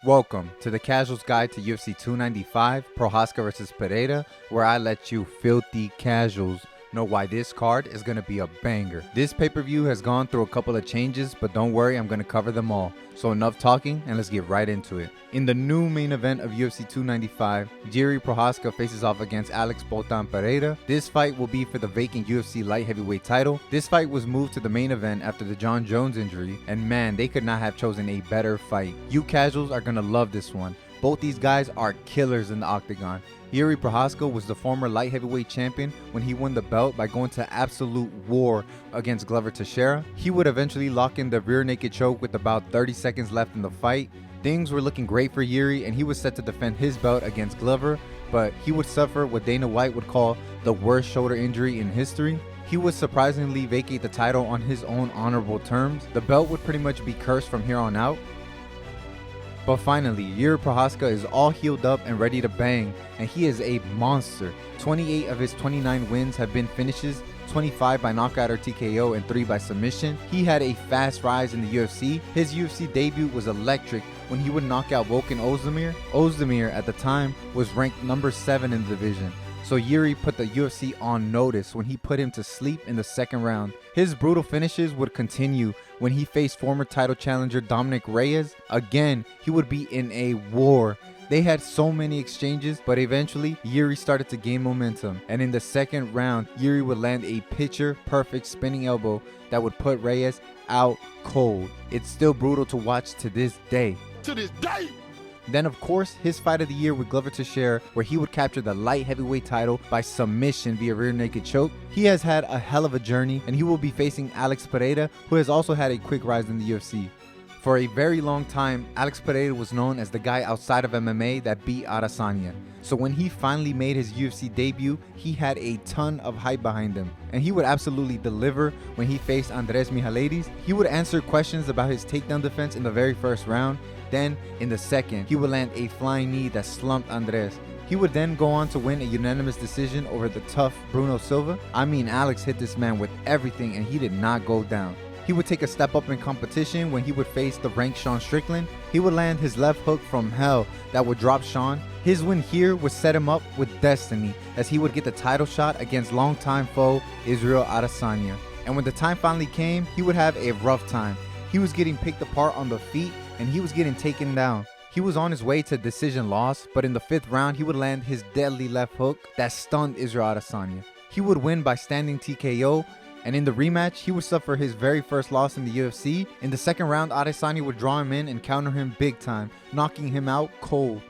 Welcome to the Casuals Guide to UFC 295, Prochazka vs. Pereira, where I let you filthy casuals know why this card is going to be a banger. This pay-per-view has gone through a couple of changes, but don't worry, I'm going to cover them all. So enough talking and let's get right into it. In the new main event of UFC 295, Jiri Prochazka faces off against Poatan Pereira. This fight will be for the vacant UFC light heavyweight title. This fight was moved to the main event after the Jon Jones injury, and man, they could not have chosen a better fight. You casuals are going to love this one. Both these guys are killers in the octagon. Jiri Prochazka was the former light heavyweight champion when he won the belt by going to absolute war against Glover Teixeira. He would eventually lock in the rear naked choke with about 30 seconds left in the fight. Things were looking great for Jiri and he was set to defend his belt against Glover, but he would suffer what Dana White would call the worst shoulder injury in history. He would surprisingly vacate the title on his own honorable terms. The belt would pretty much be cursed from here on out. But finally, Jiri Prochazka is all healed up and ready to bang, and he is a monster. 28 of his 29 wins have been finishes, 25 by knockout or TKO and 3 by submission. He had a fast rise in the UFC. His UFC debut was electric when he would knock out Volkan Ozdemir. Ozdemir at the time was ranked number 7 in the division. So Jiri put the UFC on notice when he put him to sleep in the second round. His brutal finishes would continue when he faced former title challenger Dominic Reyes. Again, he would be in a war. They had so many exchanges, but eventually Jiri started to gain momentum. And in the second round, Jiri would land a picture-perfect spinning elbow that would put Reyes out cold. It's still brutal to watch to this day. Then of course, his fight of the year with Glover Teixeira, where he would capture the light heavyweight title by submission via rear naked choke. He has had a hell of a journey and he will be facing Pereira, who has also had a quick rise in the UFC. For a very long time, Pereira was known as the guy outside of MMA that beat Adesanya. So when he finally made his UFC debut, he had a ton of hype behind him. And he would absolutely deliver when he faced Andres Mihalidis. He would answer questions about his takedown defense in the very first round. Then, in the second, he would land a flying knee that slumped Andres. He would then go on to win a unanimous decision over the tough Bruno Silva. I mean, Alex hit this man with everything and he did not go down. He would take a step up in competition when he would face the ranked Sean Strickland. He would land his left hook from hell that would drop Sean. His win here would set him up with destiny as he would get the title shot against longtime foe Israel Adesanya. And when the time finally came, he would have a rough time. He was getting picked apart on the feet and he was getting taken down. He was on his way to decision loss, but in the 5th round, he would land his deadly left hook that stunned Israel Adesanya. He would win by standing TKO, and in the rematch, he would suffer his very first loss in the UFC. In the 2nd round, Adesanya would draw him in and counter him big time, knocking him out cold.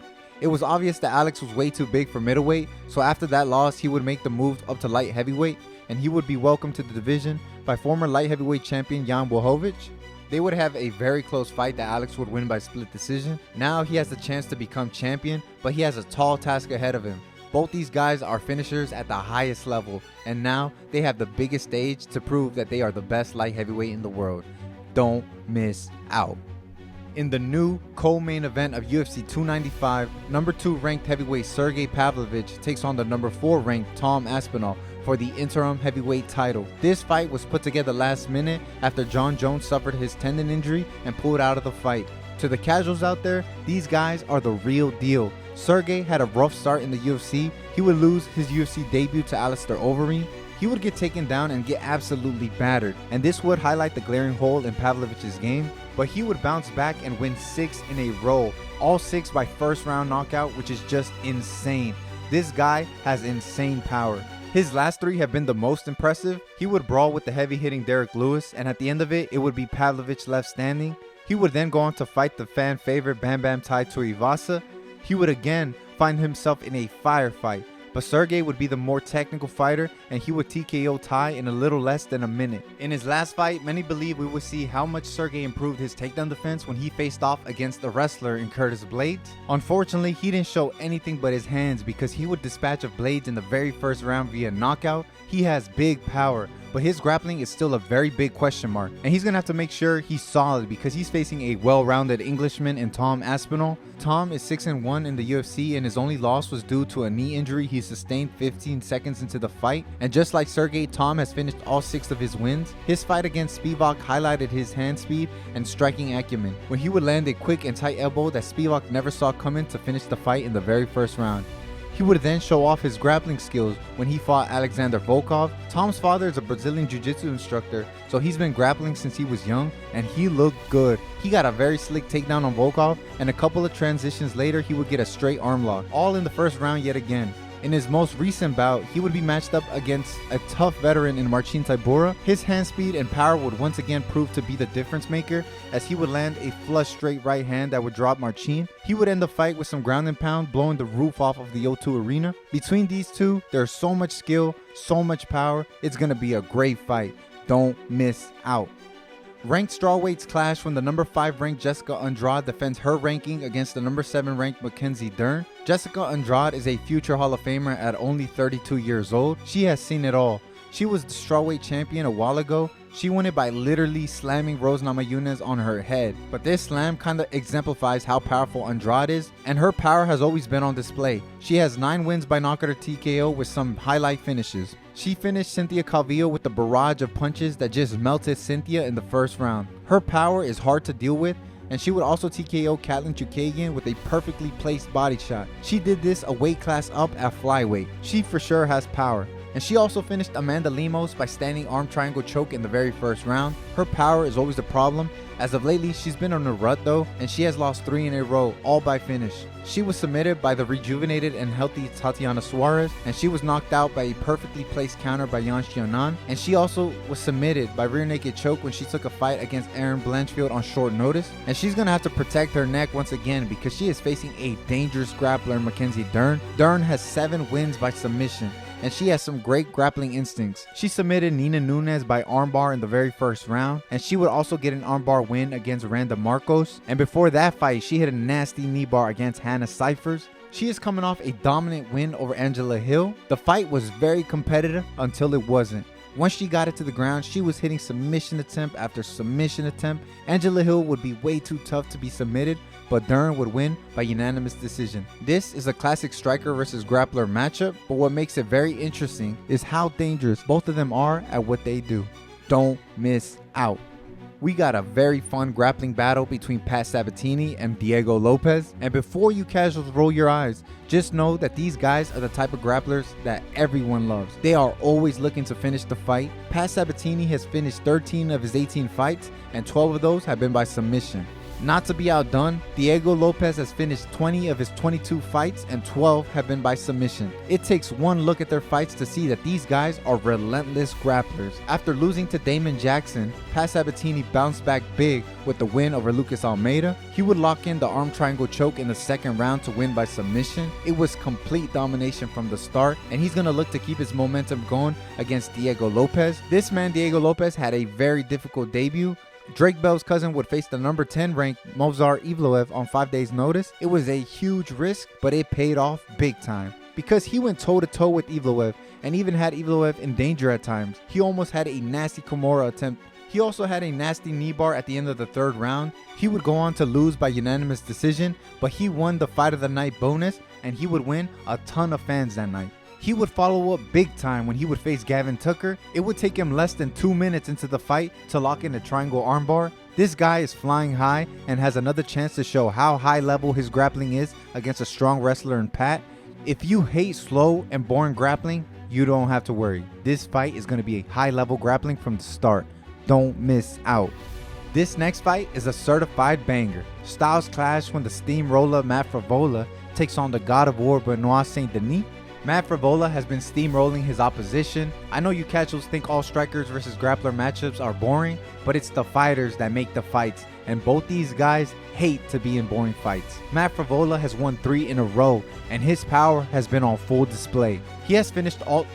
It was obvious that Alex was way too big for middleweight, so after that loss, he would make the move up to light heavyweight, and he would be welcomed to the division by former light heavyweight champion Jan Blachowicz. They would have a very close fight that Alex would win by split decision. Now he has the chance to become champion, but he has a tall task ahead of him. Both these guys are finishers at the highest level, and now they have the biggest stage to prove that they are the best light heavyweight in the world. Don't miss out. In the new co-main event of UFC 295, number 2 ranked heavyweight Sergey Pavlovich takes on the number 4 ranked Tom Aspinall for the interim heavyweight title. This fight was put together last minute after Jon Jones suffered his tendon injury and pulled out of the fight. To the casuals out there, these guys are the real deal. Sergey had a rough start in the UFC. He would lose his UFC debut to Alistair Overeem. He would get taken down and get absolutely battered, and this would highlight the glaring hole in Pavlovich's game, but he would bounce back and win 6 in a row, all 6 by first round knockout, which is just insane. This guy has insane power. His last 3 have been the most impressive. He would brawl with the heavy-hitting Derek Lewis, and at the end of it, it would be Pavlovich left standing. He would then go on to fight the fan favorite Bam Bam Tai Tuivasa. He would again find himself in a firefight, but Sergey would be the more technical fighter and he would TKO Tai in a little less than a minute. In his last fight, many believe we would see how much Sergey improved his takedown defense when he faced off against a wrestler in Curtis Blades. Unfortunately, he didn't show anything but his hands because he would dispatch of Blades in the very first round via knockout. He has big power, but his grappling is still a very big question mark, and he's gonna have to make sure he's solid because he's facing a well-rounded Englishman in Tom Aspinall. Tom is 6-1 in the UFC, and his only loss was due to a knee injury he sustained 15 seconds into the fight. And just like Sergey, Tom has finished all 6 of his wins. His fight against Spivak highlighted his hand speed and striking acumen, when he would land a quick and tight elbow that Spivak never saw coming to finish the fight in the very first round. He would then show off his grappling skills when he fought Alexander Volkov. Tom's father is a Brazilian jiu-jitsu instructor, so he's been grappling since he was young, and he looked good. He got a very slick takedown on Volkov, and a couple of transitions later he would get a straight arm lock, all in the first round yet again. In his most recent bout, he would be matched up against a tough veteran in Marcin Tybura. His hand speed and power would once again prove to be the difference maker, as he would land a flush straight right hand that would drop Marcin. He would end the fight with some ground and pound, blowing the roof off of the O2 Arena. Between these two, there's so much skill, so much power. It's gonna be a great fight. Don't miss out. Ranked strawweights clash when the number 5 ranked Jessica Andrade defends her ranking against the number 7 ranked Mackenzie Dern. Jessica Andrade is a future Hall of Famer at only 32 years old. She has seen it all. She was the strawweight champion a while ago. She won it by literally slamming Rose Namajunas on her head. But this slam kinda exemplifies how powerful Andrade is, and her power has always been on display. She has 9 wins by knockout or TKO with some highlight finishes. She finished Cynthia Calvillo with a barrage of punches that just melted Cynthia in the first round. Her power is hard to deal with, and she would also TKO Katlyn Chookagian with a perfectly placed body shot. She did this a weight class up at flyweight. She for sure has power. And she also finished Amanda Lemos by standing arm triangle choke in the very first round. Her power is always the problem. As of lately, she's been on a rut though, and she has lost 3 in a row, all by finish. She was submitted by the rejuvenated and healthy Tatiana Suarez, and she was knocked out by a perfectly placed counter by Yan Xiaonan. And she also was submitted by rear naked choke when she took a fight against Erin Blanchfield on short notice. And she's gonna have to protect her neck once again because she is facing a dangerous grappler, Mackenzie Dern. Dern has 7 wins by submission, and she has some great grappling instincts. She submitted Nina Nunes by armbar in the very first round, and she would also get an armbar win against Randa Marcos. And before that fight, she hit a nasty knee bar against Hannah Cyphers. She is coming off a dominant win over Angela Hill. The fight was very competitive until it wasn't. Once she got it to the ground, she was hitting submission attempt after submission attempt. Angela Hill would be way too tough to be submitted, but Dern would win by unanimous decision. This is a classic striker versus grappler matchup, but what makes it very interesting is how dangerous both of them are at what they do. Don't miss out. We got a very fun grappling battle between Pat Sabatini and Diego Lopez. And before you casuals roll your eyes, just know that these guys are the type of grapplers that everyone loves. They are always looking to finish the fight. Pat Sabatini has finished 13 of his 18 fights, and 12 of those have been by submission. Not to be outdone, Diego Lopez has finished 20 of his 22 fights, and 12 have been by submission. It takes one look at their fights to see that these guys are relentless grapplers. After losing to Damon Jackson, Pat Sabatini bounced back big with the win over Lucas Almeida. He would lock in the arm triangle choke in the second round to win by submission. It was complete domination from the start, and he's going to look to keep his momentum going against Diego Lopez. This man, Diego Lopez, had a very difficult debut. Drake Bell's cousin would face the number 10 ranked Movsar Evloev on 5 days notice. It was a huge risk, but it paid off big time because he went toe to toe with Evloev and even had Evloev in danger at times. He almost had a nasty Kimura attempt. He also had a nasty knee bar at the end of the third round. He would go on to lose by unanimous decision, but he won the fight of the night bonus, and he would win a ton of fans that night. He would follow up big time when he would face Gavin Tucker. It would take him less than 2 minutes into the fight to lock in a triangle armbar. This guy is flying high and has another chance to show how high level his grappling is against a strong wrestler in Pat. If you hate slow and boring grappling, you don't have to worry. This fight is going to be a high level grappling from the start. Don't miss out. This next fight is a certified banger. Styles clash when the steamroller Matt Frevola takes on the God of War Benoit Saint-Denis. Matt Frevola has been steamrolling his opposition. I know you casuals think all strikers versus grappler matchups are boring, but it's the fighters that make the fights, and both these guys hate to be in boring fights. Matt Frevola has won 3 in a row, and his power has been on full display. He has finished all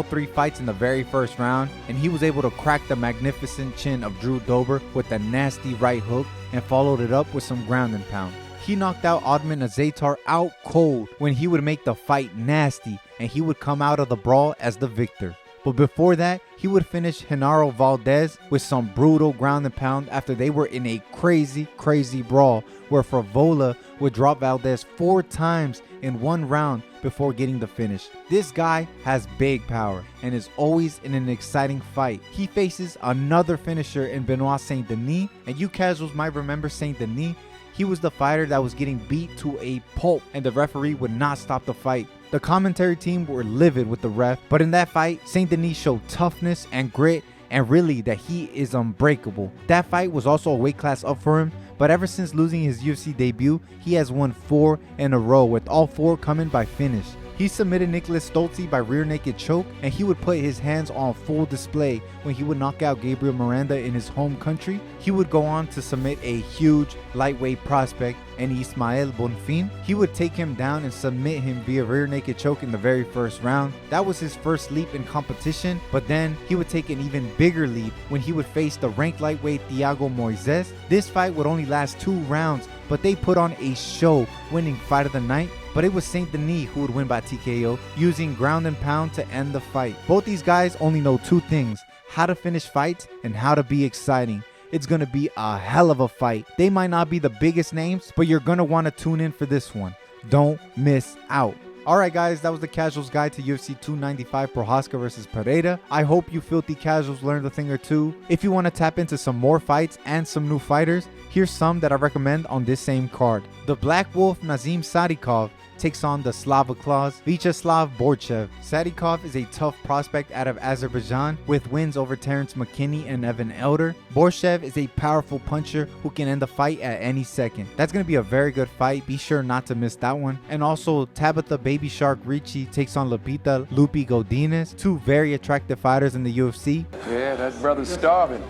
3 fights in the very first round, and he was able to crack the magnificent chin of Drew Dober with a nasty right hook and followed it up with some ground and pound. He knocked out Adman Azatar out cold when he would make the fight nasty, and he would come out of the brawl as the victor. But before that, he would finish Genaro Valdez with some brutal ground and pound after they were in a crazy brawl where Frevola would drop Valdez 4 times in 1 round before getting the finish. This guy has big power and is always in an exciting fight. He faces another finisher in Benoit Saint-Denis, and you casuals might remember Saint-Denis. He was the fighter that was getting beat to a pulp and the referee would not stop the fight. The commentary team were livid with the ref, but in that fight, Saint-Denis showed toughness and grit and really that he is unbreakable. That fight was also a weight class up for him, but ever since losing his UFC debut, he has won 4 in a row, with all 4 coming by finish. He submitted Nicholas Stolze by rear naked choke, and he would put his hands on full display when he would knock out Gabriel Miranda in his home country. He would go on to submit a huge lightweight prospect, and Ismael Bonfim. He would take him down and submit him via rear naked choke in the very first round. That was his first leap in competition, but then he would take an even bigger leap when he would face the ranked lightweight Thiago Moises. This fight would only last 2 rounds, but they put on a show, winning fight of the night. But it was Saint-Denis who would win by TKO, using ground and pound to end the fight. Both these guys only know 2 things: how to finish fights and how to be exciting. It's going to be a hell of a fight. They might not be the biggest names, but you're going to want to tune in for this one. Don't miss out. Alright guys, that was the Casuals Guide to UFC 295 Prochazka versus Pereira. I hope you filthy casuals learned a thing or two. If you want to tap into some more fights and some new fighters, here's some that I recommend on this same card. The Black Wolf Nazim Sadikov takes on the Slava Claus Vyacheslav Borchev. Sadikov is a tough prospect out of Azerbaijan with wins over Terrence McKinney and Evan Elder. Borchev is a powerful puncher who can end the fight at any second. That's going to be a very good fight. Be sure not to miss that one. And also Tabitha Baby Shark Ricci takes on Lupita Lupi Godinez, 2 very attractive fighters in the UFC. Yeah, that brother's starving.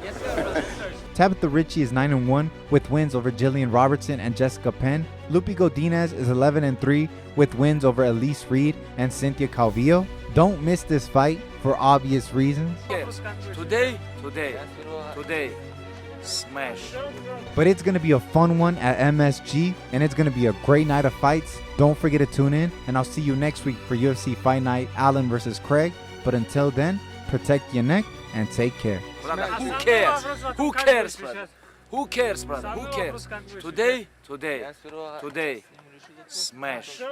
Tabitha Ricci is 9-1 with wins over Jillian Robertson and Jessica Penn. Lupi Godinez is 11-3 with wins over Elise Reed and Cynthia Calvillo. Don't miss this fight for obvious reasons. Today, smash. But it's going to be a fun one at MSG, and it's going to be a great night of fights. Don't forget to tune in, and I'll see you next week for UFC Fight Night Allen versus Craig. But until then, protect your neck and take care. Who cares? Who cares, brother? Who cares, brother? Who cares? Today, smash.